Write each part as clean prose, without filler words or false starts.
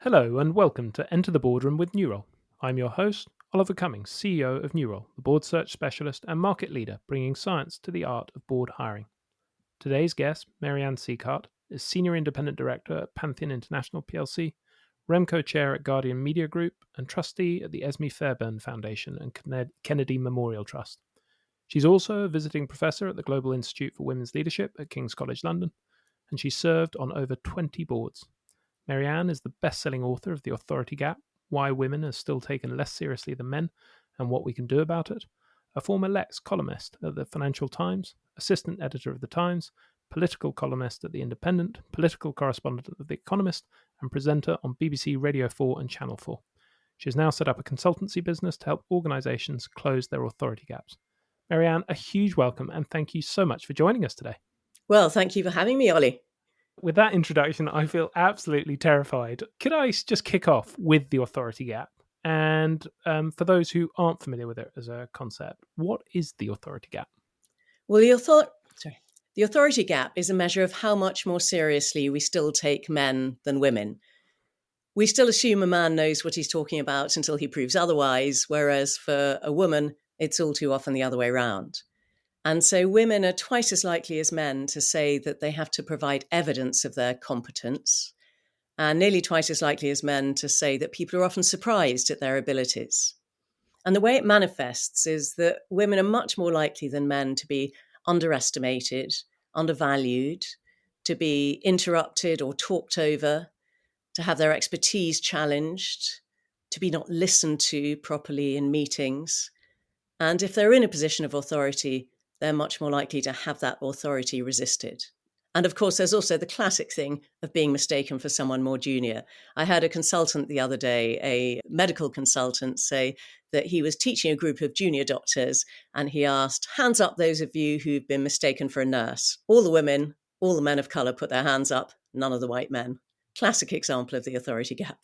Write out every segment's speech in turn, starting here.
Hello and welcome to Enter the Boardroom with Newroll. I'm your host, Oliver Cummings, CEO of Newroll, the board search specialist and market leader bringing science to the art of board hiring. Today's guest, Ann Sieghart, is Senior Independent Director at Pantheon International plc, Remco Chair at Guardian Media Group, and Trustee at the Esme Fairbairn Foundation and Kennedy Memorial Trust. She's also a visiting professor at the Global Institute for Women's Leadership at King's College London, and she's served on over 20 boards. Ann is the best-selling author of The Authority Gap, Why Women Are Still Taken Less Seriously Than Men and What We Can Do About It, a former Lex columnist at the Financial Times, assistant editor of The Times, political columnist at The Independent, political correspondent of The Economist, and presenter on BBC Radio 4 and Channel 4. She has now set up a consultancy business to help organisations close their authority gaps. Ann, a huge welcome and thank you so much for joining us today. Well, thank you for having me, Ollie. With that introduction, I feel absolutely terrified. Could I just kick off with the authority gap? And for those who aren't familiar with it as a concept, what is the authority gap? Well, the authority gap is a measure of how much more seriously we still take men than women. We still assume a man knows what he's talking about until he proves otherwise, whereas for a woman, it's all too often the other way around. And so women are twice as likely as men to say that they have to provide evidence of their competence, and nearly twice as likely as men to say that people are often surprised at their abilities. And the way it manifests is that women are much more likely than men to be underestimated, undervalued, to be interrupted or talked over, to have their expertise challenged, to be not listened to properly in meetings. And if they're in a position of authority, they're much more likely to have that authority resisted. And of course, there's also the classic thing of being mistaken for someone more junior. I had a consultant the other day, a medical consultant, say that he was teaching a group of junior doctors and he asked, hands up those of you who've been mistaken for a nurse. All the women, all the men of colour put their hands up, none of the white men. Classic example of the authority gap.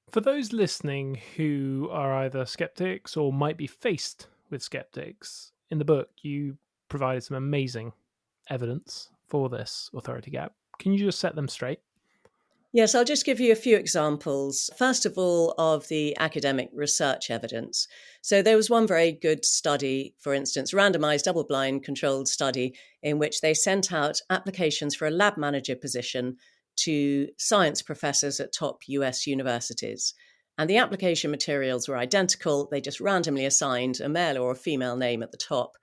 For those listening who are either skeptics or might be faced with skeptics, in the book you provided some amazing evidence for this authority gap. Can you just set them straight? Yes, I'll just give you a few examples. First of all, of the academic research evidence. So there was one very good study, for instance, randomized double-blind controlled study in which they sent out applications for a lab manager position to science professors at top US universities. And the application materials were identical. They just randomly assigned a male or a female name at the top.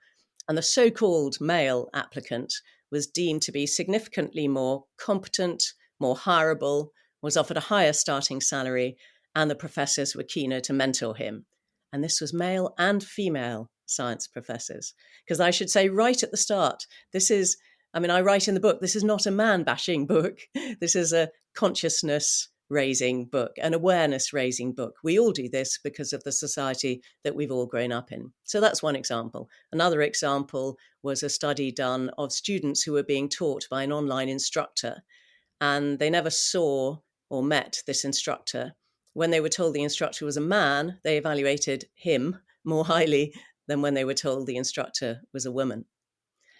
And the so-called male applicant was deemed to be significantly more competent, more hireable, was offered a higher starting salary, and the professors were keener to mentor him. And this was male and female science professors. Because I should say right at the start, I write in the book, this is not a man-bashing book. This is a consciousness-raising book, an awareness-raising book. We all do this because of the society that we've all grown up in. So that's one example. Another example was a study done of students who were being taught by an online instructor, and they never saw or met this instructor. When they were told the instructor was a man, they evaluated him more highly than when they were told the instructor was a woman.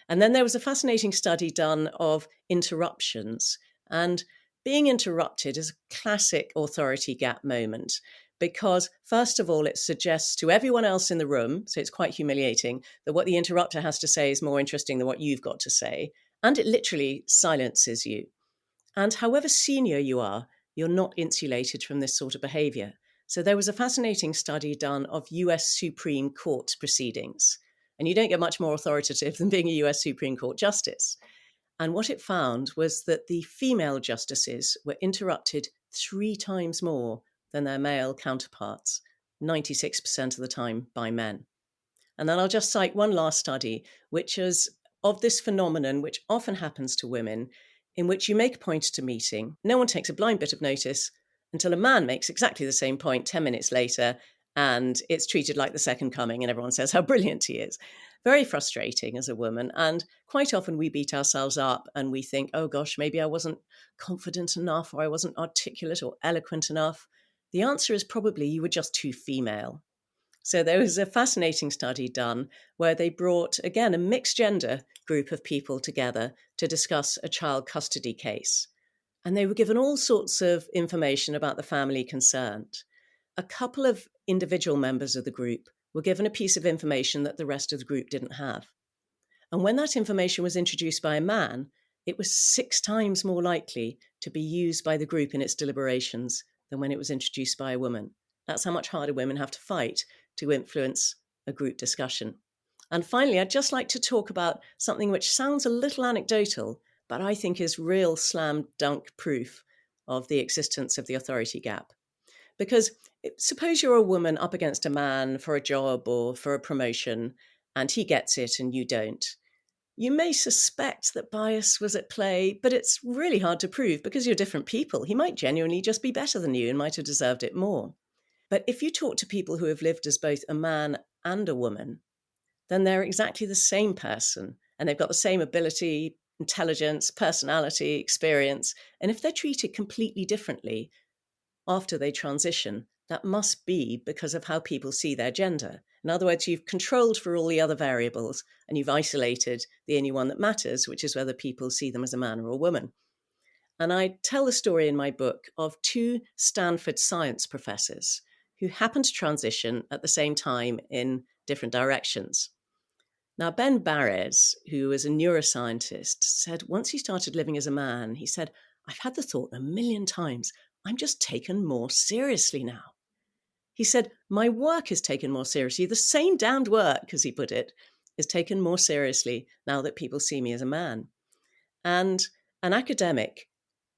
And then there was a fascinating study done of interruptions. And being interrupted is a classic authority gap moment because, first of all, it suggests to everyone else in the room, so it's quite humiliating, that what the interrupter has to say is more interesting than what you've got to say. And it literally silences you. And however senior you are, you're not insulated from this sort of behavior. So there was a fascinating study done of US Supreme Court proceedings. And you don't get much more authoritative than being a US Supreme Court justice. And what it found was that the female justices were interrupted 3 times more than their male counterparts, 96% of the time by men. And then I'll just cite one last study, which is of this phenomenon, which often happens to women, in which you make a point at a meeting, no one takes a blind bit of notice until a man makes exactly the same point 10 minutes later, and it's treated like the second coming, and everyone says how brilliant he is. Very frustrating as a woman, and quite often we beat ourselves up and we think, oh gosh, maybe I wasn't confident enough, or I wasn't articulate or eloquent enough. The answer is probably you were just too female. So there was a fascinating study done where they brought, again, a mixed gender group of people together to discuss a child custody case. And they were given all sorts of information about the family concerned. A couple of individual members of the group were given a piece of information that the rest of the group didn't have. And when that information was introduced by a man, it was 6 times more likely to be used by the group in its deliberations than when it was introduced by a woman. That's how much harder women have to fight to influence a group discussion. And finally, I'd just like to talk about something which sounds a little anecdotal, but I think is real slam dunk proof of the existence of the authority gap. Because suppose you're a woman up against a man for a job or for a promotion, and he gets it and you don't. You may suspect that bias was at play, but it's really hard to prove because you're different people. He might genuinely just be better than you and might have deserved it more. But if you talk to people who have lived as both a man and a woman, then they're exactly the same person and they've got the same ability, intelligence, personality, experience. And if they're treated completely differently after they transition, that must be because of how people see their gender. In other words, you've controlled for all the other variables and you've isolated the only one that matters, which is whether people see them as a man or a woman. And I tell the story in my book of 2 Stanford science professors who happened to transition at the same time in different directions. Now, Ben Barres, who was a neuroscientist, said once he started living as a man, he said, I've had the thought a million times, I'm just taken more seriously now. He said, my work is taken more seriously. The same damned work, as he put it, is taken more seriously now that people see me as a man. And an academic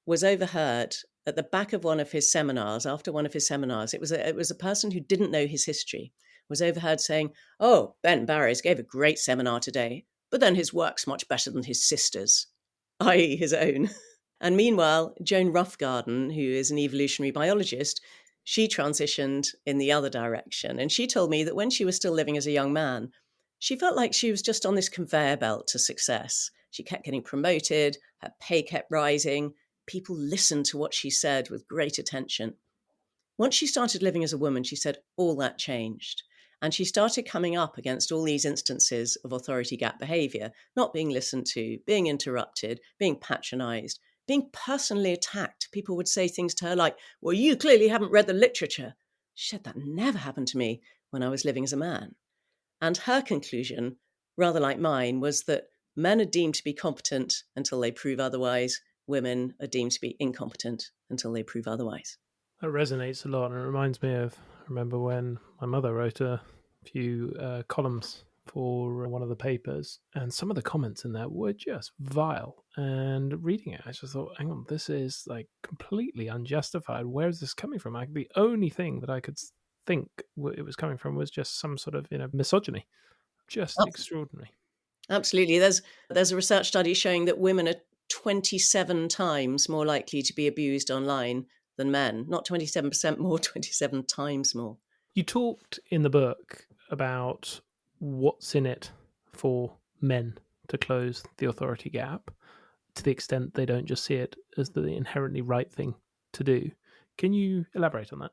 was overheard at the back of one of his seminars, after one of his seminars. It was a person who didn't know his history, was overheard saying, oh, Ben Barres gave a great seminar today, but then his work's much better than his sister's, i.e. his own. And meanwhile, Joan Roughgarden, who is an evolutionary biologist, she transitioned in the other direction. And she told me that when she was still living as a young man, she felt like she was just on this conveyor belt to success. She kept getting promoted, her pay kept rising. People listened to what she said with great attention. Once she started living as a woman, she said all that changed. And she started coming up against all these instances of authority gap behavior, not being listened to, being interrupted, being patronized, being personally attacked. People would say things to her like, well, you clearly haven't read the literature. She said that never happened to me when I was living as a man. And her conclusion, rather like mine, was that men are deemed to be competent until they prove otherwise. Women are deemed to be incompetent until they prove otherwise. That resonates a lot, and it reminds me of, I remember when my mother wrote a few columns for one of the papers, and some of the comments in there were just vile. And reading it, I just thought, hang on, this is like completely unjustified. Where is this coming from? The only thing that I could think it was coming from was just some sort of misogyny. Just extraordinary. Absolutely. There's a research study showing that women are 27 times more likely to be abused online than men. Not 27% more, 27 times more. You talked in the book about what's in it for men to close the authority gap, to the extent they don't just see it as the inherently right thing to do. Can you elaborate on that?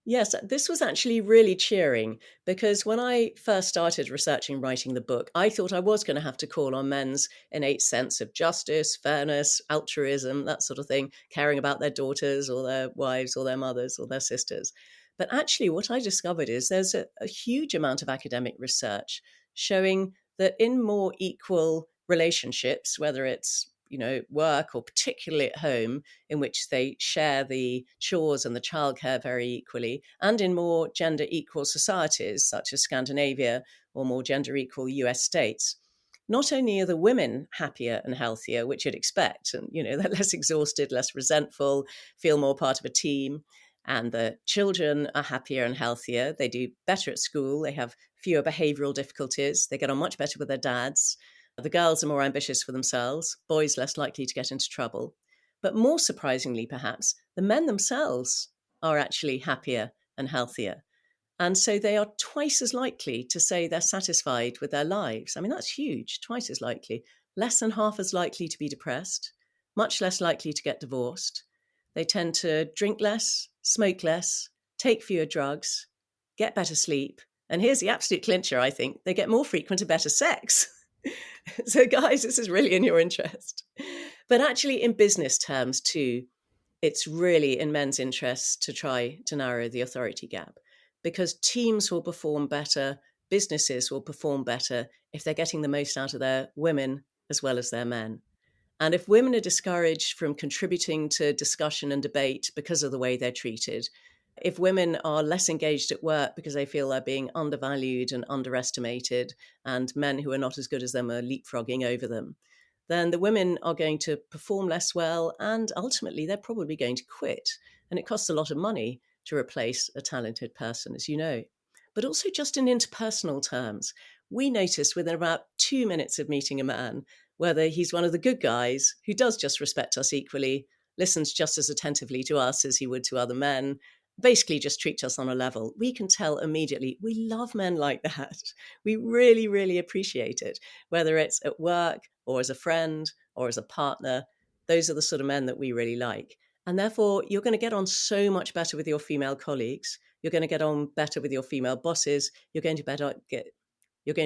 Yes, this was actually really cheering because when I first started researching and writing the book, I thought I was going to have to call on men's innate sense of justice, fairness, altruism, that sort of thing, caring about their daughters or their wives or their mothers or their sisters. But actually, what I discovered is there's a huge amount of academic research showing that in more equal relationships, whether it's work or particularly at home, in which they share the chores and the childcare very equally, and in more gender equal societies such as Scandinavia or more gender equal US states, not only are the women happier and healthier, which you'd expect, and they're less exhausted, less resentful, feel more part of a team, and the children are happier and healthier. They do better at school. They have fewer behavioral difficulties. They get on much better with their dads. The girls are more ambitious for themselves, boys less likely to get into trouble. But more surprisingly, perhaps, the men themselves are actually happier and healthier. And so they are twice as likely to say they're satisfied with their lives. I mean, that's huge, twice as likely. Less than half as likely to be depressed, much less likely to get divorced. They tend to drink less, smoke less, take fewer drugs, get better sleep. And here's the absolute clincher, I think, they get more frequent and better sex. So guys, this is really in your interest. But actually, in business terms too, it's really in men's interests to try to narrow the authority gap, because teams will perform better, businesses will perform better if they're getting the most out of their women as well as their men. And if women are discouraged from contributing to discussion and debate because of the way they're treated, if women are less engaged at work because they feel they're being undervalued and underestimated, and men who are not as good as them are leapfrogging over them, then the women are going to perform less well, and ultimately they're probably going to quit. And it costs a lot of money to replace a talented person, as you know. But also, just in interpersonal terms, we notice within about 2 minutes of meeting a man whether he's one of the good guys who does just respect us equally, listens just as attentively to us as he would to other men, basically just treats us on a level. We can tell immediately we love men like that. We really, really appreciate it, whether it's at work or as a friend or as a partner. Those are the sort of men that we really like. And therefore, you're going to get on so much better with your female colleagues. You're going to get on better with your female bosses. You're going to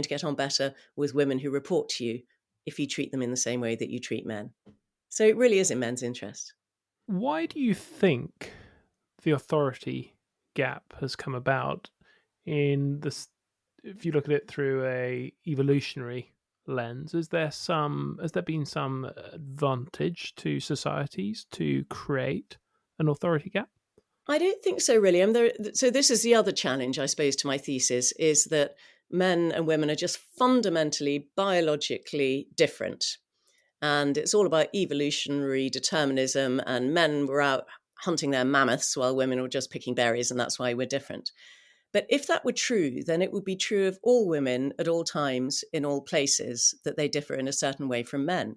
get on better with women who report to you if you treat them in the same way that you treat men. So it really is in men's interest. Why do you think the authority gap has come about in this? If you look at it through a evolutionary lens, has there been some advantage to societies to create an authority gap? I don't think so, really. So this is the other challenge, I suppose, to my thesis, is that men and women are just fundamentally biologically different. And it's all about evolutionary determinism, and men were out hunting their mammoths while women were just picking berries, and that's why we're different. But if that were true, then it would be true of all women at all times, in all places, that they differ in a certain way from men.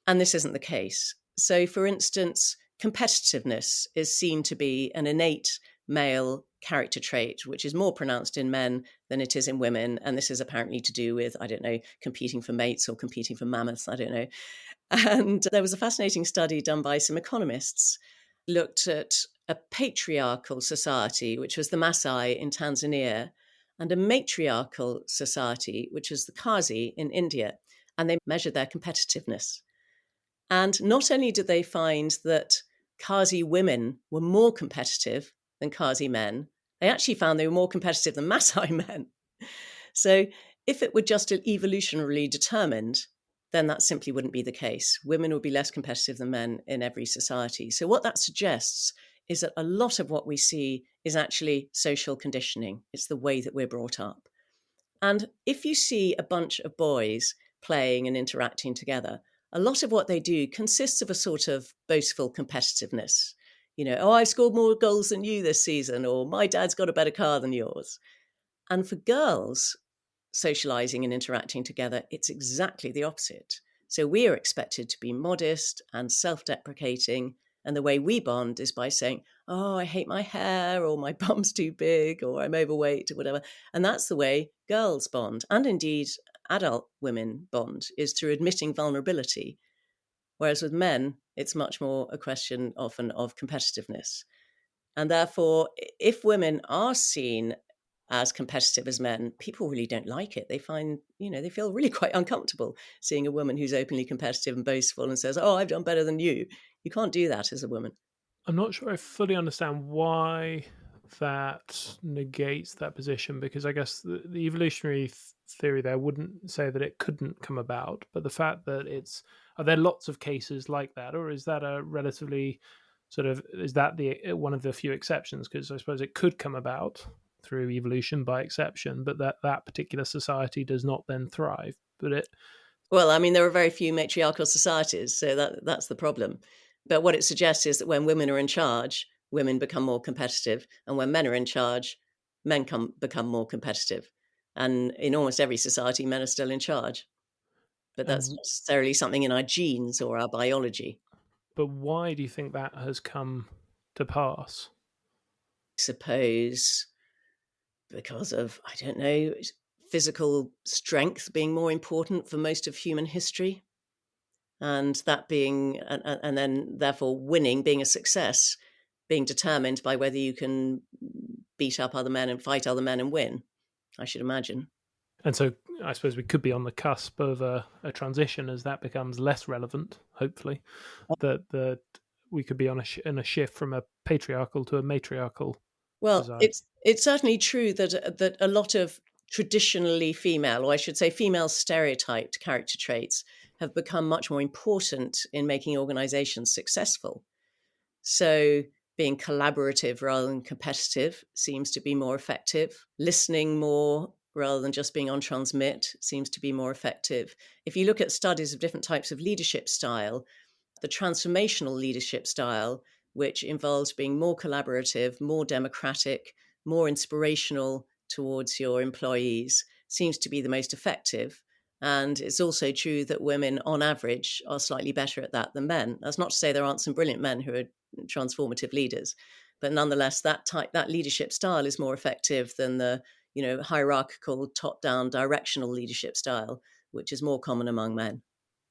And this isn't the case. So, for instance, competitiveness is seen to be an innate male character trait, which is more pronounced in men than it is in women. And this is apparently to do with, I don't know, competing for mates or competing for mammoths, I don't know. And there was a fascinating study done by some economists, looked at a patriarchal society, which was the Maasai in Tanzania, and a matriarchal society, which was the Kazi in India. And they measured their competitiveness. And not only did they find that Kazi women were more competitive than Kazi men, they actually found they were more competitive than Maasai men. So if it were just evolutionarily determined, then that simply wouldn't be the case. Women would be less competitive than men in every society. So what that suggests is that a lot of what we see is actually social conditioning. It's the way that we're brought up. And if you see a bunch of boys playing and interacting together, a lot of what they do consists of a sort of boastful competitiveness. You know, oh, I scored more goals than you this season, or my dad's got a better car than yours. And for girls, socializing and interacting together, it's exactly the opposite. So we are expected to be modest and self-deprecating. And the way we bond is by saying, oh, I hate my hair, or my bum's too big, or I'm overweight, or whatever. And that's the way girls bond. And indeed, adult women bond, is through admitting vulnerability. Whereas with men, it's much more a question often of competitiveness. And therefore, if women are seen as competitive as men, people really don't like it. They find, they feel really quite uncomfortable seeing a woman who's openly competitive and boastful and says, oh, I've done better than you. You can't do that as a woman. I'm not sure I fully understand why that negates that position, because I guess the evolutionary theory there wouldn't say that it couldn't come about, but the fact that are there lots of cases like that, or is that a relatively is that the one of the few exceptions? Because I suppose it could come about through evolution by exception, but that particular society does not then thrive. Well, I mean, there are very few matriarchal societies, so that's the problem. But what it suggests is that when women are in charge, women become more competitive. And when men are in charge, men become more competitive. And in almost every society, men are still in charge. But that's not necessarily something in our genes or our biology. But why do you think that has come to pass? I suppose because of, I don't know, physical strength being more important for most of human history. And that being, and then therefore winning being a success, being determined by whether you can beat up other men and fight other men and win, I should imagine. And so I suppose we could be on the cusp of a transition as that becomes less relevant, hopefully, that we could be on in a shift from a patriarchal to a matriarchal Well, society. it's certainly true that a lot of traditionally female, or I should say female stereotyped character traits have become much more important in making organizations successful. So being collaborative rather than competitive seems to be more effective. Listening more rather than just being on transmit seems to be more effective. If you look at studies of different types of leadership style, the transformational leadership style, which involves being more collaborative, more democratic, more inspirational towards your employees, seems to be the most effective. And it's also true that women, on average, are slightly better at that than men. That's not to say there aren't some brilliant men who are transformative leaders, but nonetheless, that leadership style is more effective than the hierarchical, top-down, directional leadership style, which is more common among men.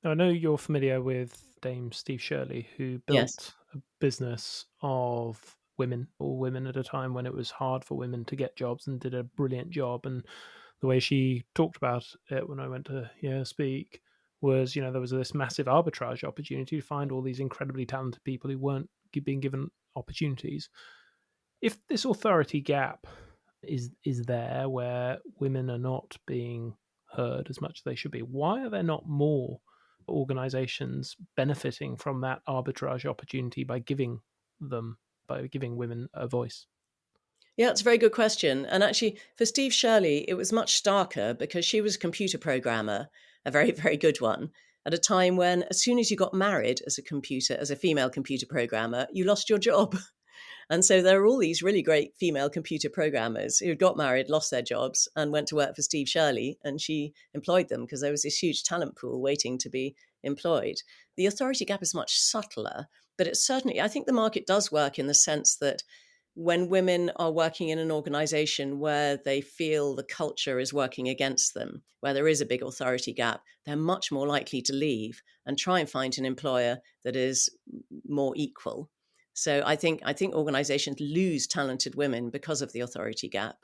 I know you're familiar with Dame Steve Shirley, who Yes. built a business of women, all women at a time when it was hard for women to get jobs, and did a brilliant job. And the way she talked about it when I went to hear her speak was, there was this massive arbitrage opportunity to find all these incredibly talented people who weren't being given opportunities. If this authority gap is there where women are not being heard as much as they should be, why are there not more organizations benefiting from that arbitrage opportunity by giving women a voice? Yeah, it's a very good question. And actually, for Steve Shirley, it was much starker because she was a computer programmer, a very, very good one, at a time when, as soon as you got married as a female computer programmer, you lost your job. And so there are all these really great female computer programmers who got married, lost their jobs, and went to work for Steve Shirley. And she employed them because there was this huge talent pool waiting to be employed. The authority gap is much subtler, but it's certainly, I think the market does work in the sense that when women are working in an organization where they feel the culture is working against them, where there is a big authority gap, they're much more likely to leave and try and find an employer that is more equal. So I think organizations lose talented women because of the authority gap.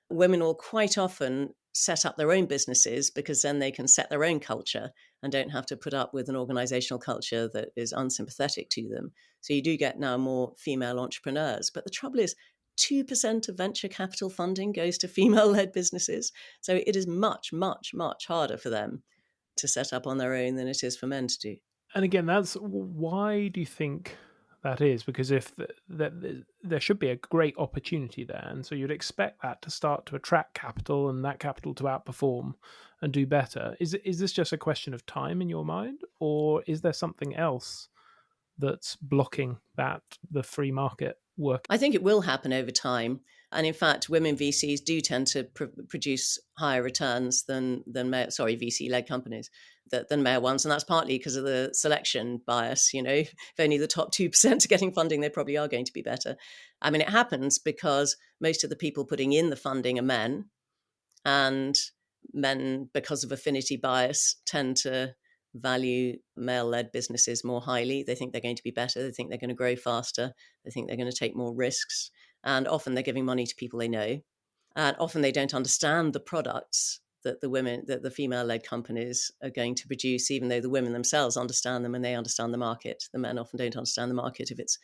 Women will quite often set up their own businesses because then they can set their own culture and don't have to put up with an organizational culture that is unsympathetic to them. So you do get now more female entrepreneurs. But the trouble is, 2% of venture capital funding goes to female led businesses. So it is much, much, much harder for them to set up on their own than it is for men to do. And again, that's why do you think that is? Because if there should be a great opportunity there, and so you'd expect that to start to attract capital and that capital to outperform and do better. Is this just a question of time in your mind, or is there something else that's blocking the free market work? I think it will happen over time. And in fact, women VCs do tend to produce higher returns than male, sorry, VC-led companies than male ones, and that's partly because of the selection bias. If only the top 2% are getting funding, they probably are going to be better. I mean, it happens because most of the people putting in the funding are men, and men, because of affinity bias, tend to value male-led businesses more highly. They think they're going to be better. They think they're going to grow faster. They think they're going to take more risks. And often they're giving money to people they know. And often they don't understand the products that the female-led companies are going to produce, even though the women themselves understand them and they understand the market. The men often don't understand the market if it's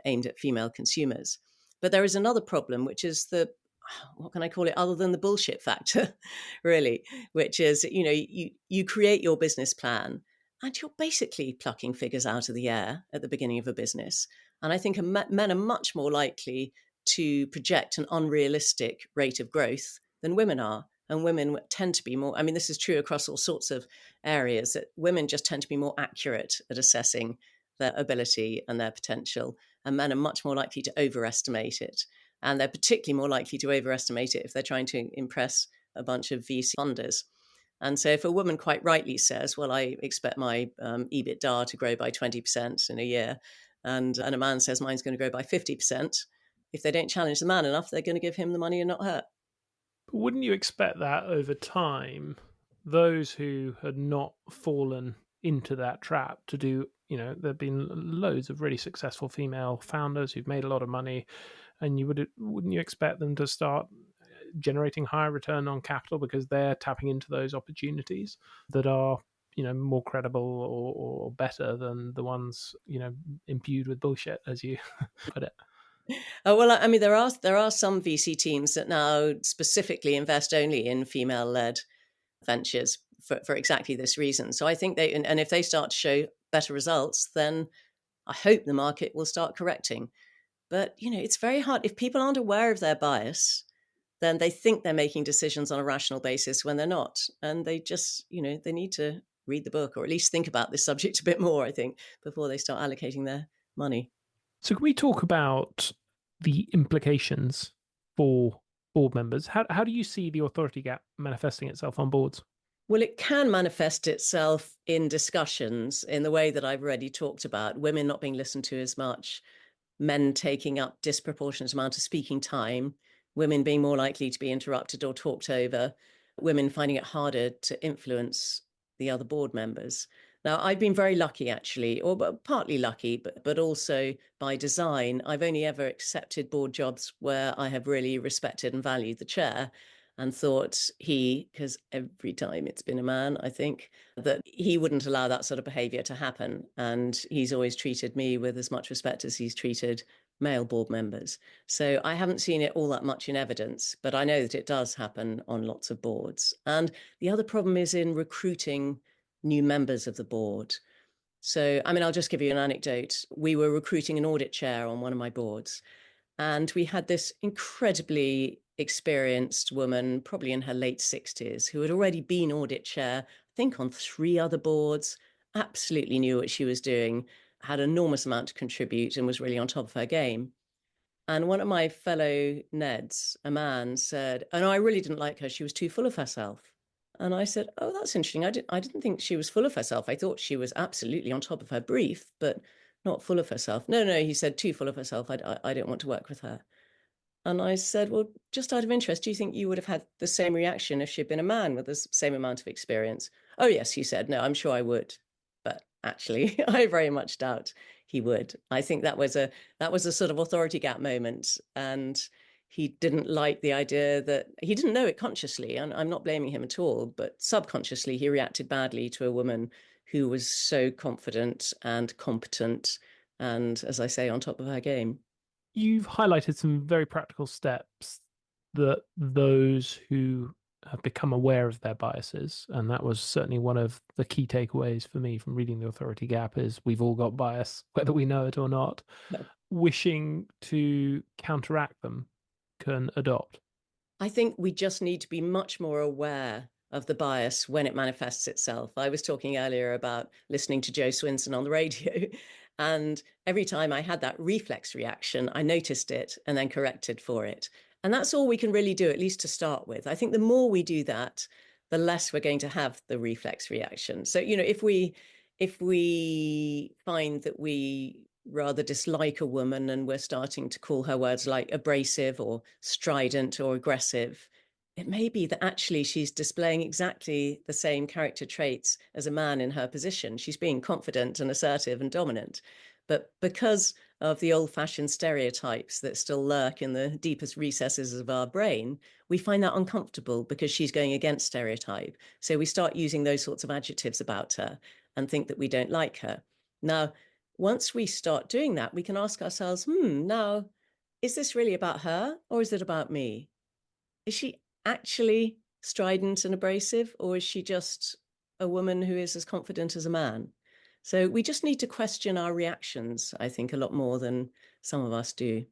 aimed at female consumers. But there is another problem, which is what can I call it other than the bullshit factor, really, which is, you create your business plan and you're basically plucking figures out of the air at the beginning of a business. And I think men are much more likely to project an unrealistic rate of growth than women are. And women tend to be more, I mean, this is true across all sorts of areas, that women just tend to be more accurate at assessing their ability and their potential. And men are much more likely to overestimate it. And they're particularly more likely to overestimate it if they're trying to impress a bunch of VC funders. And so if a woman quite rightly says, well, I expect my EBITDA to grow by 20% in a year, and a man says mine's going to grow by 50%, if they don't challenge the man enough, they're going to give him the money and not her. But wouldn't you expect that over time, those who had not fallen into that trap to do, there have been loads of really successful female founders who've made a lot of money, and wouldn't you expect them to start generating higher return on capital because they're tapping into those opportunities that are more credible or better than the ones imbued with bullshit, as you put it. Oh, well, I mean, there are some VC teams that now specifically invest only in female-led ventures for exactly this reason. So I think and if they start to show better results, then I hope the market will start correcting. But, it's very hard. If people aren't aware of their bias, then they think they're making decisions on a rational basis when they're not. And they just, they need to read the book or at least think about this subject a bit more, I think, before they start allocating their money. So can we talk about the implications for board members? How do you see the authority gap manifesting itself on boards? Well, it can manifest itself in discussions in the way that I've already talked about, women not being listened to as much, men taking up disproportionate amount of speaking time, women being more likely to be interrupted or talked over, women finding it harder to influence the other board members. Now, I've been very lucky, actually, or partly lucky, but also by design. I've only ever accepted board jobs where I have really respected and valued the chair and thought because every time it's been a man, I think, that he wouldn't allow that sort of behavior to happen. And he's always treated me with as much respect as he's treated male board members. So I haven't seen it all that much in evidence, but I know that it does happen on lots of boards. And the other problem is in recruiting new members of the board. So, I mean, I'll just give you an anecdote. We were recruiting an audit chair on one of my boards, and we had this incredibly experienced woman, probably in her late 60s, who had already been audit chair, I think on 3 other boards, absolutely knew what she was doing, had an enormous amount to contribute, and was really on top of her game. And one of my fellow Neds, a man, said, "Oh, no, I really didn't like her. She was too full of herself." And I said, "Oh, that's interesting. I didn't think she was full of herself. I thought she was absolutely on top of her brief, but not full of herself." "No, no," he said, "too full of herself. I don't want to work with her." And I said, "Well, just out of interest, do you think you would have had the same reaction if she'd been a man with the same amount of experience?" "Oh, yes," he said. "No, I'm sure I would." But actually, I very much doubt he would. I think that was a sort of authority gap moment. And he didn't like the idea that he didn't know it consciously. And I'm not blaming him at all, but subconsciously, he reacted badly to a woman who was so confident and competent and, as I say, on top of her game. You've highlighted some very practical steps that those who have become aware of their biases, and that was certainly one of the key takeaways for me from reading The Authority Gap, is we've all got bias, whether we know it or not. No. Wishing to counteract them can adopt. I think we just need to be much more aware of the bias when it manifests itself. I was talking earlier about listening to Joe Swinson on the radio, and every time I had that reflex reaction, I noticed it and then corrected for it. And that's all we can really do, at least to start with. I think the more we do that, the less we're going to have the reflex reaction. So, if we find that we rather dislike a woman and we're starting to call her words like abrasive or strident or aggressive, it may be that actually she's displaying exactly the same character traits as a man in her position. She's being confident and assertive and dominant. But because of the old-fashioned stereotypes that still lurk in the deepest recesses of our brain, we find that uncomfortable because she's going against stereotype. So we start using those sorts of adjectives about her and think that we don't like her. Now, once we start doing that, we can ask ourselves, now, is this really about her or is it about me? Is she actually strident and abrasive, or is she just a woman who is as confident as a man? So we just need to question our reactions, I think, a lot more than some of us do.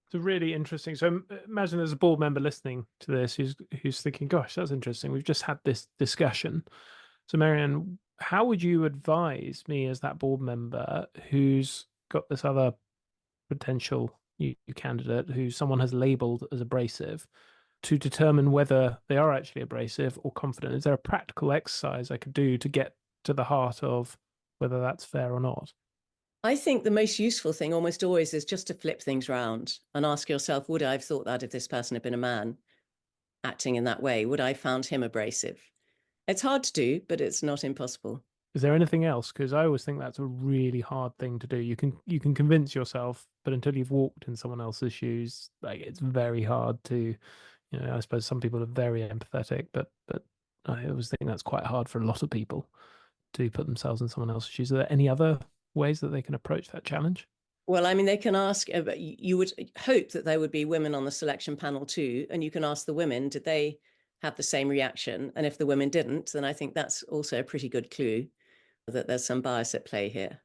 It's really interesting. So imagine there's a board member listening to this who's thinking, "Gosh, that's interesting. We've just had this discussion." So, Marianne, how would you advise me as that board member who's got this other potential new candidate who someone has labeled as abrasive to determine whether they are actually abrasive or confident? Is there a practical exercise I could do to get to the heart of whether that's fair or not? I think the most useful thing almost always is just to flip things round and ask yourself, would I have thought that if this person had been a man acting in that way? Would I have found him abrasive? It's hard to do, but it's not impossible. Is there anything else? Because I always think that's a really hard thing to do. You can convince yourself, but until you've walked in someone else's shoes, like it's very hard to I suppose some people are very empathetic, but I always think that's quite hard for a lot of people to put themselves in someone else's shoes. Are there any other ways that they can approach that challenge? Well, I mean, they can ask, you would hope that there would be women on the selection panel too. And you can ask the women, did they have the same reaction? And if the women didn't, then I think that's also a pretty good clue that there's some bias at play here.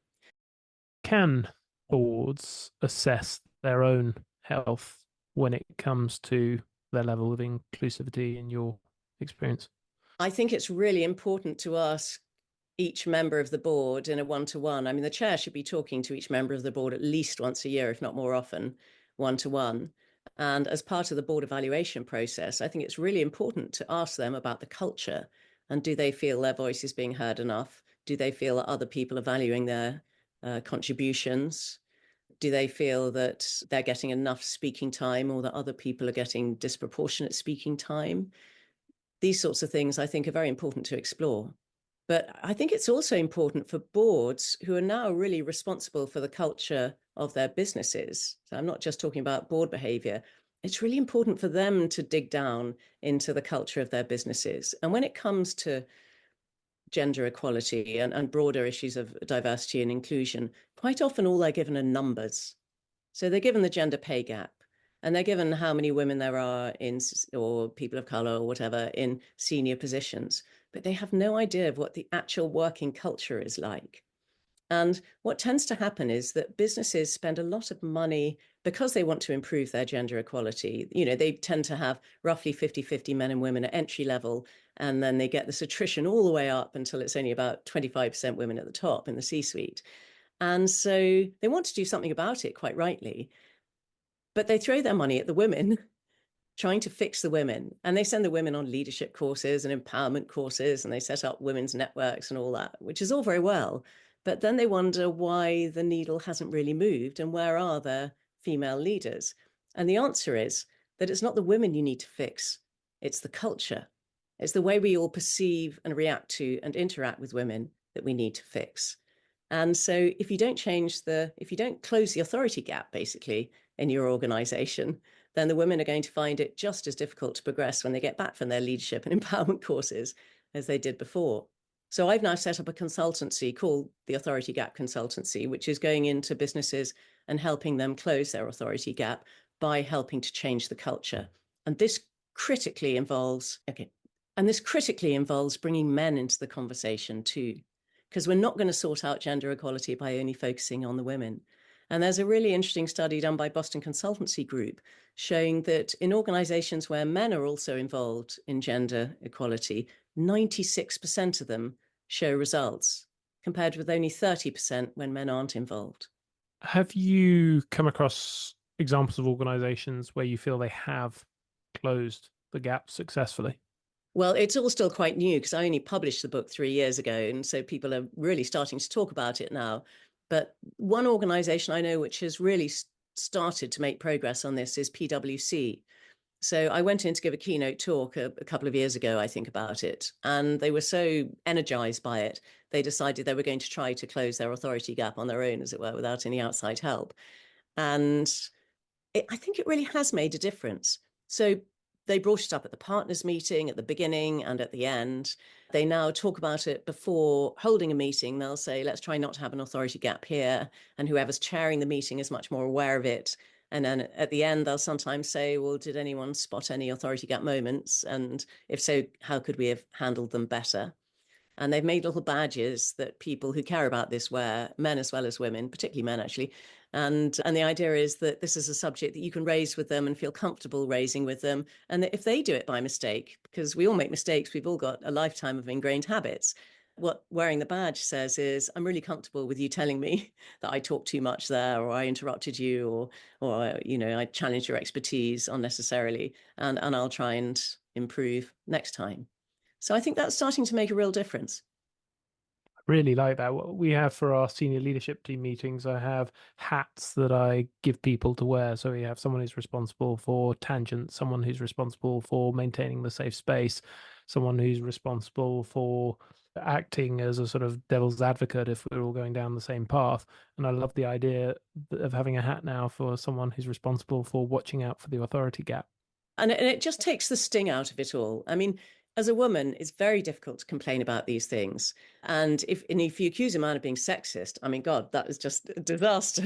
Can boards assess their own health when it comes to their level of inclusivity in your experience? I think it's really important to ask each member of the board in a one-to-one. I mean, the chair should be talking to each member of the board at least once a year, if not more often, one-to-one. And as part of the board evaluation process, I think it's really important to ask them about the culture and do they feel their voice is being heard enough? Do they feel that other people are valuing their contributions? Do they feel that they're getting enough speaking time or that other people are getting disproportionate speaking time? These sorts of things I think are very important to explore. But I think it's also important for boards who are now really responsible for the culture of their businesses. So I'm not just talking about board behavior. It's really important for them to dig down into the culture of their businesses. And when it comes to gender equality and broader issues of diversity and inclusion, quite often all they're given are numbers. So they're given the gender pay gap and they're given how many women there are in, or people of color or whatever, in senior positions, but they have no idea of what the actual working culture is like. And what tends to happen is that businesses spend a lot of money because they want to improve their gender equality. They tend to have roughly 50-50 men and women at entry level, and then they get this attrition all the way up until it's only about 25% women at the top in the C-suite. And so they want to do something about it, quite rightly, but they throw their money at the women, trying to fix the women. And they send the women on leadership courses and empowerment courses, and they set up women's networks and all that, which is all very well. But then they wonder why the needle hasn't really moved and where are their female leaders? And the answer is that it's not the women you need to fix, it's the culture. It's the way we all perceive and react to and interact with women that we need to fix. And so if you don't close the authority gap, basically, in your organization, then the women are going to find it just as difficult to progress when they get back from their leadership and empowerment courses as they did before. So I've now set up a consultancy called the Authority Gap Consultancy, which is going into businesses and helping them close their authority gap by helping to change the culture. And this critically involves bringing men into the conversation too, because we're not going to sort out gender equality by only focusing on the women. And there's a really interesting study done by Boston Consultancy Group showing that in organizations where men are also involved in gender equality, 96% of them show results, compared with only 30% when men aren't involved. Have you come across examples of organizations where you feel they have closed the gap successfully? Well, it's all still quite new because I only published the book 3 years ago. And so people are really starting to talk about it now. But one organization I know which has really started to make progress on this is PwC. So I went in to give a keynote talk a couple of years ago, I think, about it. And they were so energized by it, they decided they were going to try to close their authority gap on their own, as it were, without any outside help. And I think it really has made a difference. So they brought it up at the partners meeting at the beginning and at the end. They now talk about it before holding a meeting. They'll say, let's try not to have an authority gap here. And whoever's chairing the meeting is much more aware of it. And then at the end, they'll sometimes say, well, did anyone spot any authority gap moments? And if so, how could we have handled them better? And they've made little badges that people who care about this wear, men as well as women, particularly men actually. And the idea is that this is a subject that you can raise with them and feel comfortable raising with them. And that if they do it by mistake, because we all make mistakes, we've all got a lifetime of ingrained habits. What wearing the badge says is, I'm really comfortable with you telling me that I talked too much there, or I interrupted you, or I challenged your expertise unnecessarily, and I'll try and improve next time. So I think that's starting to make a real difference. Really like that. What we have for our senior leadership team meetings, I have hats that I give people to wear. So we have someone who's responsible for tangents, someone who's responsible for maintaining the safe space, someone who's responsible for acting as a sort of devil's advocate if we're all going down the same path. And I love the idea of having a hat now for someone who's responsible for watching out for the authority gap. And it just takes the sting out of it all. I mean, as a woman, it's very difficult to complain about these things. And if you accuse a man of being sexist, I mean, God, that is just a disaster.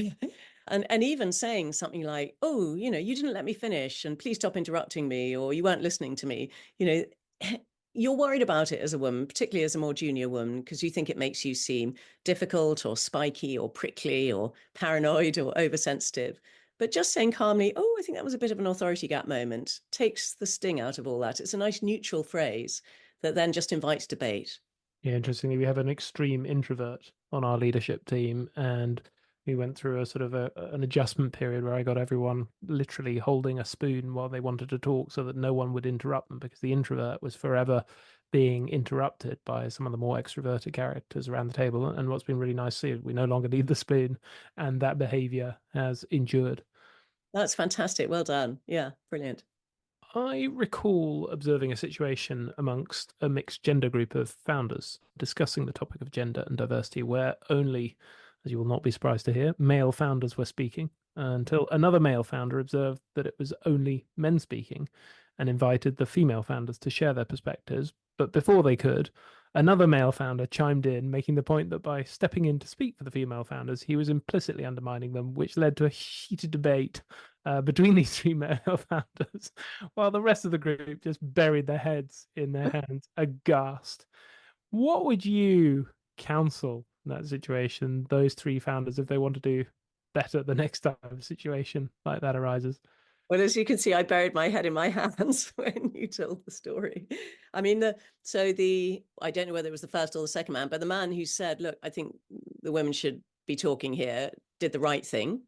And even saying something like, "Oh, you didn't let me finish, and please stop interrupting me," or "You weren't listening to me," you know, you're worried about it as a woman, particularly as a more junior woman, because you think it makes you seem difficult or spiky or prickly or paranoid or oversensitive. But just saying calmly, "Oh, I think that was a bit of an authority gap moment," takes the sting out of all that. It's a nice neutral phrase that then just invites debate. Yeah, interestingly, we have an extreme introvert on our leadership team, and we went through a sort of an adjustment period where I got everyone literally holding a spoon while they wanted to talk so that no one would interrupt them because the introvert was forever being interrupted by some of the more extroverted characters around the table. And what's been really nice to see is we no longer need the spoon, and that behavior has endured. That's fantastic. Well done. Yeah, brilliant. I recall observing a situation amongst a mixed gender group of founders discussing the topic of gender and diversity, where only, as you will not be surprised to hear, male founders were speaking, until another male founder observed that it was only men speaking and invited the female founders to share their perspectives. But before they could, another male founder chimed in, making the point that by stepping in to speak for the female founders, he was implicitly undermining them, which led to a heated debate between these three male founders, while the rest of the group just buried their heads in their hands, aghast. What would you counsel in that situation, those three founders, if they want to do better the next time a situation like that arises? Well, as you can see, I buried my head in my hands when you told the story. I mean, I don't know whether it was the first or the second man, but the man who said, "Look, I think the women should be talking here," did the right thing.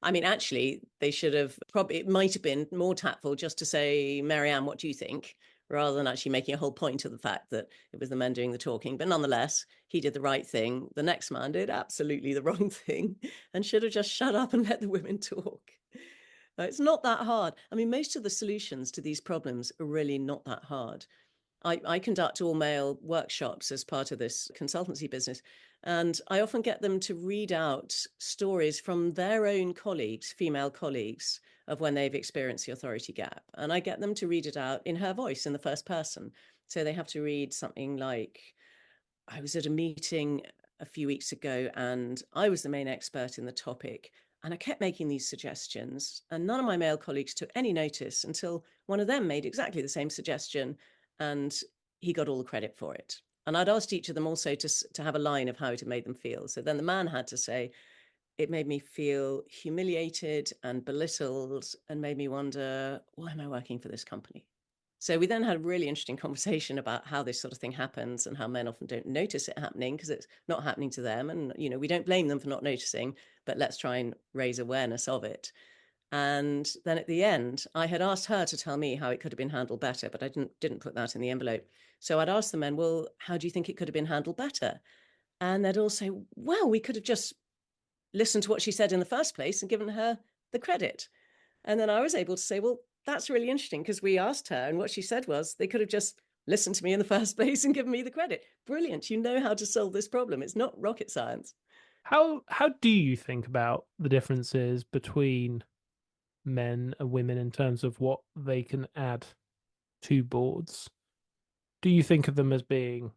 I mean, actually, they should have probably, it might have been more tactful just to say, "Marianne, what do you think?" rather than actually making a whole point of the fact that it was the men doing the talking. But nonetheless, he did the right thing. The next man did absolutely the wrong thing and should have just shut up and let the women talk. It's not that hard. I mean, most of the solutions to these problems are really not that hard. I conduct all male workshops as part of this consultancy business, and I often get them to read out stories from their own colleagues, female colleagues, of when they've experienced the authority gap. And I get them to read it out in her voice in the first person. So they have to read something like, "I was at a meeting a few weeks ago and I was the main expert in the topic. And I kept making these suggestions, and none of my male colleagues took any notice until one of them made exactly the same suggestion, and he got all the credit for it." And I'd asked each of them also to have a line of how it had made them feel. So then the man had to say, "It made me feel humiliated and belittled and made me wonder, why am I working for this company?" So we then had a really interesting conversation about how this sort of thing happens and how men often don't notice it happening because it's not happening to them. And, we don't blame them for not noticing, but let's try and raise awareness of it. And then at the end, I had asked her to tell me how it could have been handled better, but I didn't put that in the envelope. So I'd asked the men, "Well, how do you think it could have been handled better?" And they'd all say, "Well, we could have just listened to what she said in the first place and given her the credit." And then I was able to say, "Well, that's really interesting because we asked her, and what she said was they could have just listened to me in the first place and given me the credit. Brilliant. You know how to solve this problem. It's not rocket science." How do you think about the differences between men and women in terms of what they can add to boards? Do you think of them as being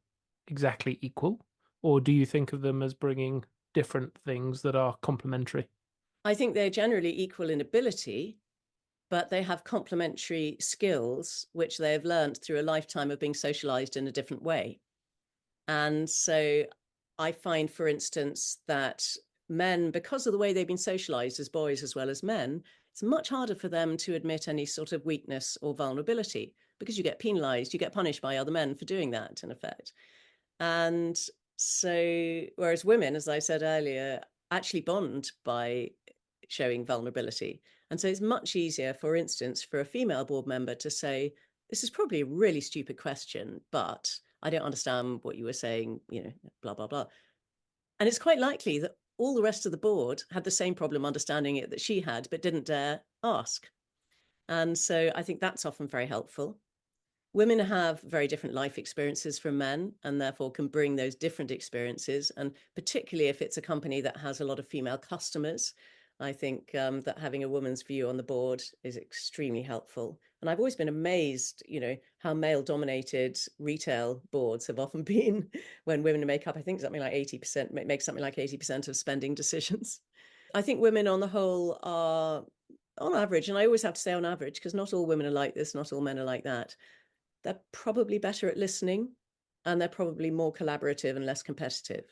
exactly equal, or do you think of them as bringing different things that are complementary? I think they're generally equal in ability, but they have complementary skills, which they have learned through a lifetime of being socialized in a different way. And so I find, for instance, that men, because of the way they've been socialized as boys as well as men, it's much harder for them to admit any sort of weakness or vulnerability because you get penalized, you get punished by other men for doing that, in effect. And so, whereas women, as I said earlier, actually bond by showing vulnerability. And so it's much easier, for instance, for a female board member to say, "This is probably a really stupid question, but I don't understand what you were saying, blah, blah, blah." And it's quite likely that all the rest of the board had the same problem understanding it that she had, but didn't dare ask. And so I think that's often very helpful. Women have very different life experiences from men and therefore can bring those different experiences. And particularly if it's a company that has a lot of female customers, I think that having a woman's view on the board is extremely helpful. And I've always been amazed, how male-dominated retail boards have often been when women make up, I think something like 80%, make something like 80% of spending decisions. I think women on the whole are, on average, and I always have to say on average, because not all women are like this, not all men are like that. They're probably better at listening, and they're probably more collaborative and less competitive.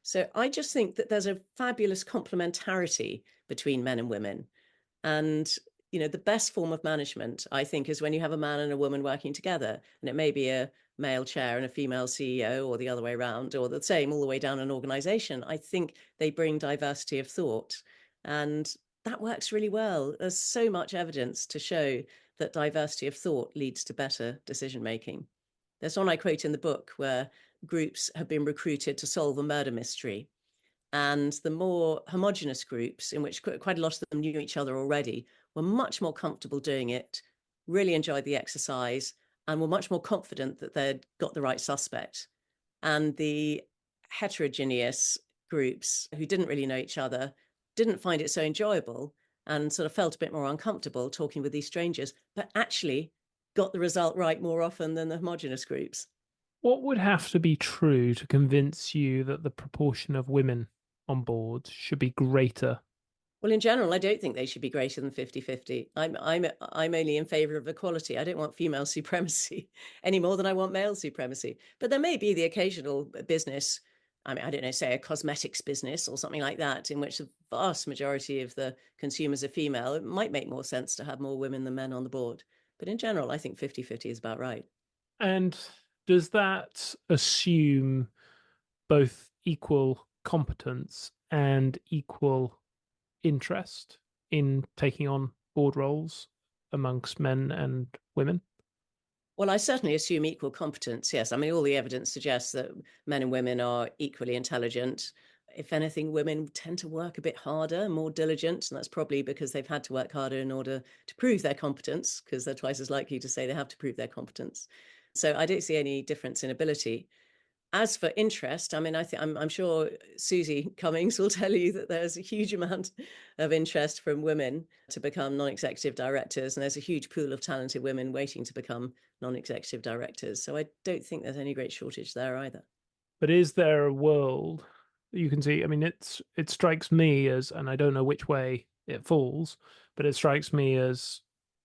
So I just think that there's a fabulous complementarity between men and women. And, the best form of management, I think, is when you have a man and a woman working together. And it may be a male chair and a female CEO, or the other way around, or the same all the way down an organization. I think they bring diversity of thought. And that works really well. There's so much evidence to show that diversity of thought leads to better decision making. There's one I quote in the book where groups have been recruited to solve a murder mystery. And the more homogenous groups, in which quite a lot of them knew each other already, were much more comfortable doing it, really enjoyed the exercise, and were much more confident that they'd got the right suspect. And the heterogeneous groups who didn't really know each other didn't find it so enjoyable and sort of felt a bit more uncomfortable talking with these strangers, but actually got the result right more often than the homogenous groups. What would have to be true to convince you that the proportion of women on boards should be greater? Well, in general, I don't think they should be greater than 50-50. I'm only in favor of equality. I don't want female supremacy any more than I want male supremacy. But there may be the occasional business, I don't know, say a cosmetics business or something like that, in which the vast majority of the consumers are female. It might make more sense to have more women than men on the board. But in general, I think 50-50 is about right. And does that assume both equal competence and equal interest in taking on board roles amongst men and women? Well, I certainly assume equal competence. Yes. I mean, all the evidence suggests that men and women are equally intelligent. If anything, women tend to work a bit harder, more diligent. And that's probably because they've had to work harder in order to prove their competence, because they're twice as likely to say they have to prove their competence. So I don't see any difference in ability. As for interest, I mean, I'm sure Susie Cummings will tell you that there's a huge amount of interest from women to become non-executive directors, and there's a huge pool of talented women waiting to become non-executive directors. So I don't think there's any great shortage there either. But is there a world you can see? I mean, it strikes me as, and I don't know which way it falls, but it strikes me as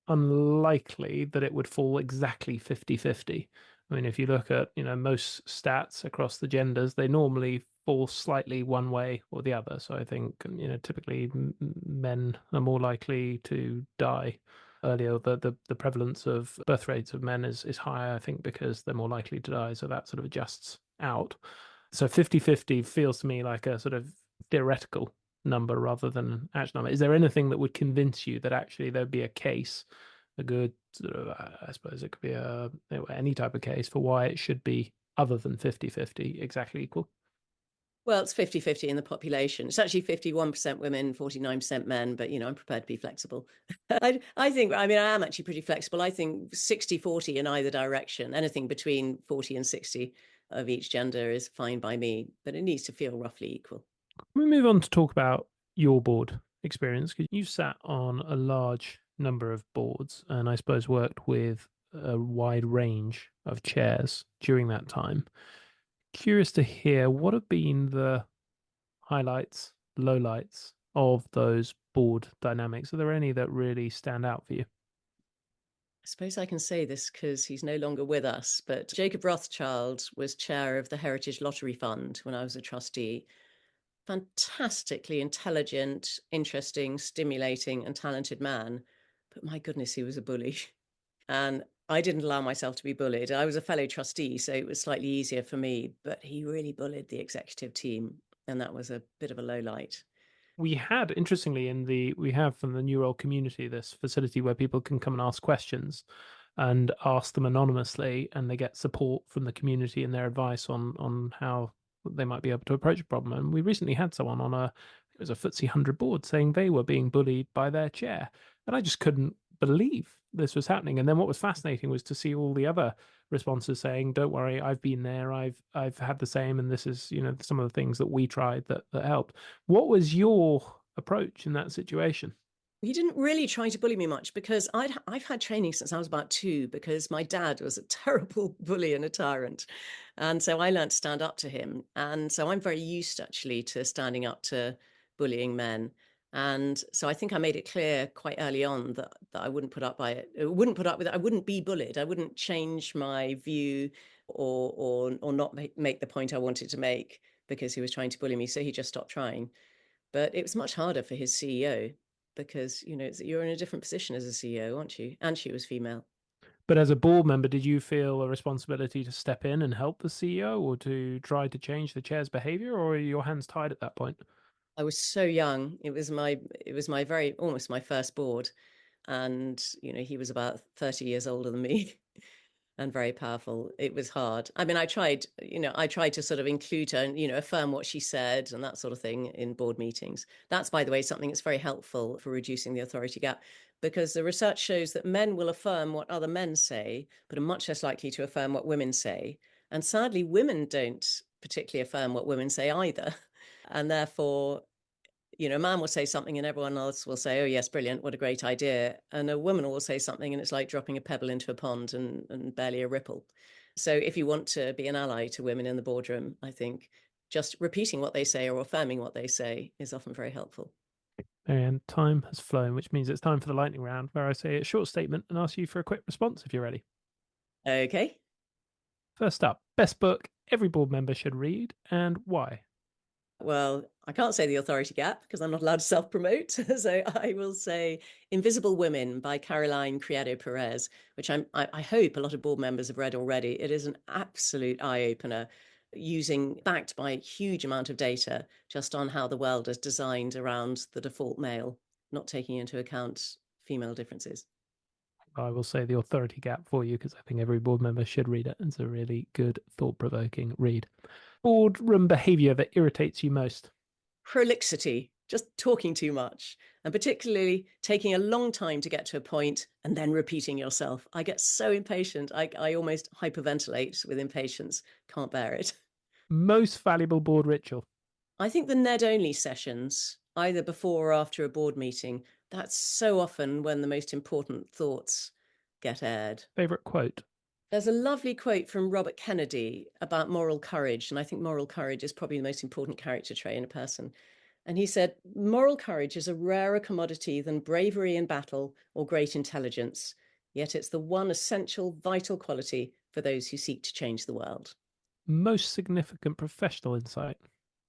unlikely that it would fall exactly 50-50. I mean, if you look at, most stats across the genders, they normally fall slightly one way or the other. So I think, typically men are more likely to die earlier. The prevalence of birth rates of men is higher, I think, because they're more likely to die. So that sort of adjusts out. So 50-50 feels to me like a sort of theoretical number rather than an actual number. Is there anything that would convince you that actually there'd be a case, a good sort of, I suppose it could be any type of case for why it should be other than 50-50 exactly equal? Well, it's 50-50 in the population. It's actually 51% women, 49% men, but I'm prepared to be flexible. I think, I mean, I am actually pretty flexible. I think 60-40 in either direction, anything between 40 and 60 of each gender is fine by me, but it needs to feel roughly equal. We move on to talk about your board experience because you've sat on a large number of boards and I suppose worked with a wide range of chairs during that time. Curious to hear what have been the highlights, lowlights of those board dynamics. Are there any that really stand out for you? I suppose I can say this because he's no longer with us, but Jacob Rothschild was chair of the Heritage Lottery Fund when I was a trustee. Fantastically intelligent, interesting, stimulating, and talented man. But my goodness, he was a bully. And I didn't allow myself to be bullied. I was a fellow trustee, so it was slightly easier for me, but he really bullied the executive team. And that was a bit of a low light. We had, interestingly, we have from the New Role community this facility where people can come and ask questions and ask them anonymously, and they get support from the community and their advice on how they might be able to approach a problem. And we recently had someone on it was a FTSE 100 board saying they were being bullied by their chair, and I just couldn't believe this was happening. And then what was fascinating was to see all the other responses saying, "Don't worry, I've been there. I've had the same, and this is some of the things that we tried that helped." What was your approach in that situation? He didn't really try to bully me much because I've had training since I was about 2 because my dad was a terrible bully and a tyrant. And so I learned to stand up to him. And so I'm very used actually to standing up to bullying men. And so I think I made it clear quite early on that I wouldn't put up by it. I wouldn't put up with it. I wouldn't be bullied. I wouldn't change my view or not make the point I wanted to make because he was trying to bully me. So he just stopped trying. But it was much harder for his CEO because, you're in a different position as a CEO, aren't you? And she was female. But as a board member, did you feel a responsibility to step in and help the CEO or to try to change the chair's behavior, or are your hands tied at that point? I was so young. It was my very almost my first board. And, he was about 30 years older than me. And very powerful. It was hard. I mean, I tried to sort of include her and, affirm what she said and that sort of thing in board meetings. That's, by the way, something that's very helpful for reducing the authority gap because the research shows that men will affirm what other men say, but are much less likely to affirm what women say. And sadly, women don't particularly affirm what women say either. And therefore, a man will say something and everyone else will say, oh, yes, brilliant, what a great idea. And a woman will say something and it's like dropping a pebble into a pond and barely a ripple. So if you want to be an ally to women in the boardroom, I think just repeating what they say or affirming what they say is often very helpful. And time has flown, which means it's time for the lightning round, where I say a short statement and ask you for a quick response if you're ready. Okay. First up, best book every board member should read and why? Well, I can't say The Authority Gap because I'm not allowed to self-promote. So I will say Invisible Women by Caroline Criado Perez, which I hope a lot of board members have read already. It is an absolute eye-opener, backed by a huge amount of data just on how the world is designed around the default male, not taking into account female differences. I will say the authority gap for you because I think every board member should read it. It's a really good, thought provoking read. Boardroom behavior that irritates you most. Prolixity, just talking too much, and particularly taking a long time to get to a point and then repeating yourself. I get so impatient. I almost hyperventilate with impatience. Can't bear it. Most valuable board ritual. I think the Ned only sessions, either before or after a board meeting, that's so often when the most important thoughts get aired. Favorite quote. There's a lovely quote from Robert Kennedy about moral courage, and I think moral courage is probably the most important character trait in a person. And he said, moral courage is a rarer commodity than bravery in battle or great intelligence, yet it's the one essential, vital quality for those who seek to change the world. Most significant professional insight.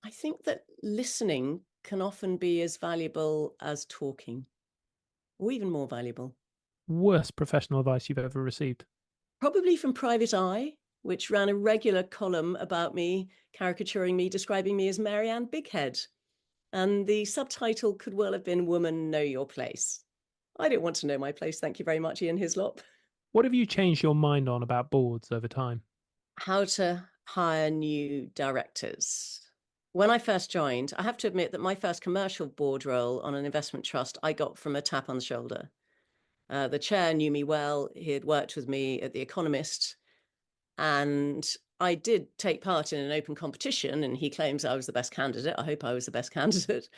I think that listening can often be as valuable as talking, or even more valuable. Worst professional advice you've ever received. Probably from Private Eye, which ran a regular column about me, caricaturing me, describing me as Marianne Bighead. And the subtitle could well have been Woman, Know Your Place. I don't want to know my place. Thank you very much, Ian Hislop. What have you changed your mind on about boards over time? How to hire new directors. When I first joined, I have to admit that my first commercial board role on an investment trust, I got from a tap on the shoulder. The chair knew me well. He had worked with me at The Economist. And I did take part in an open competition, and he claims I was the best candidate. I hope I was the best candidate.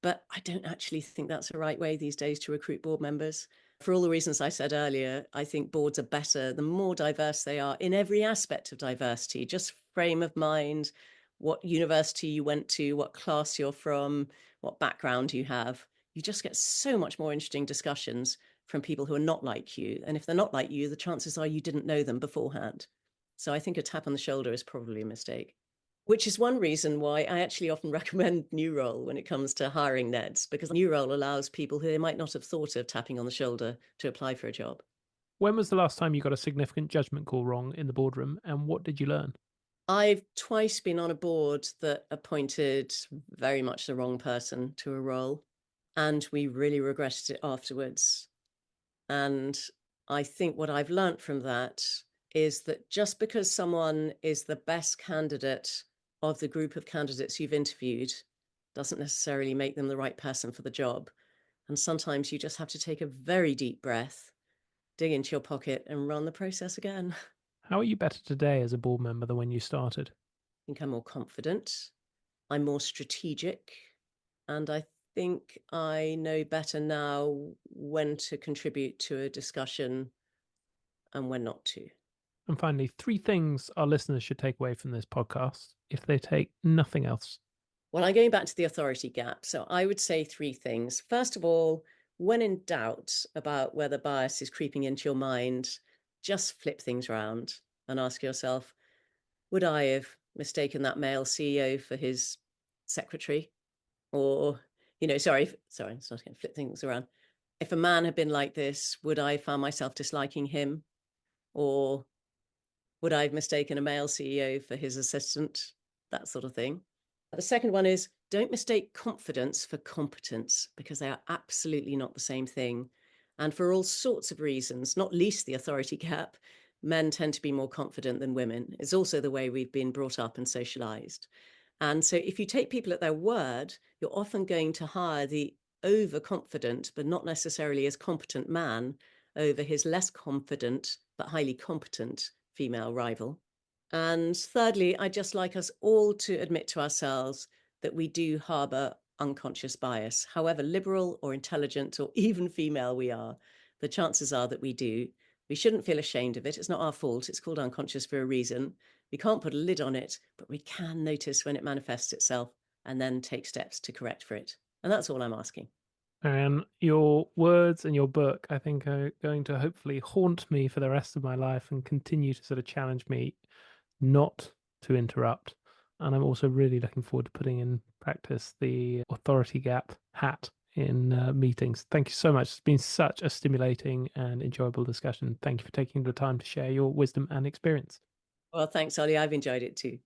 But I don't actually think that's the right way these days to recruit board members. For all the reasons I said earlier, I think boards are better the more diverse they are in every aspect of diversity, just frame of mind, what university you went to, what class you're from, what background you have. You just get so much more interesting discussions from people who are not like you. And if they're not like you, the chances are you didn't know them beforehand. So I think a tap on the shoulder is probably a mistake, which is one reason why I actually often recommend New Role when it comes to hiring Neds, because New Role allows people who they might not have thought of tapping on the shoulder to apply for a job. When was the last time you got a significant judgment call wrong in the boardroom and what did you learn? I've twice been on a board that appointed very much the wrong person to a role, and we really regretted it afterwards. And I think what I've learnt from that is that just because someone is the best candidate of the group of candidates you've interviewed doesn't necessarily make them the right person for the job. And sometimes you just have to take a very deep breath, dig into your pocket, and run the process again. How are you better today as a board member than when you started? I think I'm more confident, I'm more strategic, and I think I know better now when to contribute to a discussion and when not to. And finally, 3 things our listeners should take away from this podcast if they take nothing else. Well, I'm going back to the authority gap. So I would say 3 things. First of all, when in doubt about whether bias is creeping into your mind, just flip things around and ask yourself, would I have mistaken that male CEO for his secretary? Or, sorry, I'm not going to flip things around. If a man had been like this, would I have found myself disliking him? Or would I have mistaken a male CEO for his assistant? That sort of thing. The second one is don't mistake confidence for competence, because they are absolutely not the same thing. And for all sorts of reasons, not least the authority gap, men tend to be more confident than women. It's also the way we've been brought up and socialized. And so if you take people at their word, you're often going to hire the overconfident, but not necessarily as competent man over his less confident, but highly competent female rival. And thirdly, I'd just like us all to admit to ourselves that we do harbour unconscious bias. However liberal or intelligent or even female we are, the chances are that we do. We shouldn't feel ashamed of it. It's not our fault. It's called unconscious for a reason. We can't put a lid on it, but we can notice when it manifests itself and then take steps to correct for it. And that's all I'm asking. And your words and your book, I think, are going to hopefully haunt me for the rest of my life and continue to sort of challenge me not to interrupt. And I'm also really looking forward to putting in practice the authority gap hat in meetings. Thank you so much. It's been such a stimulating and enjoyable discussion. Thank you for taking the time to share your wisdom and experience. Well, thanks, Ollie. I've enjoyed it too.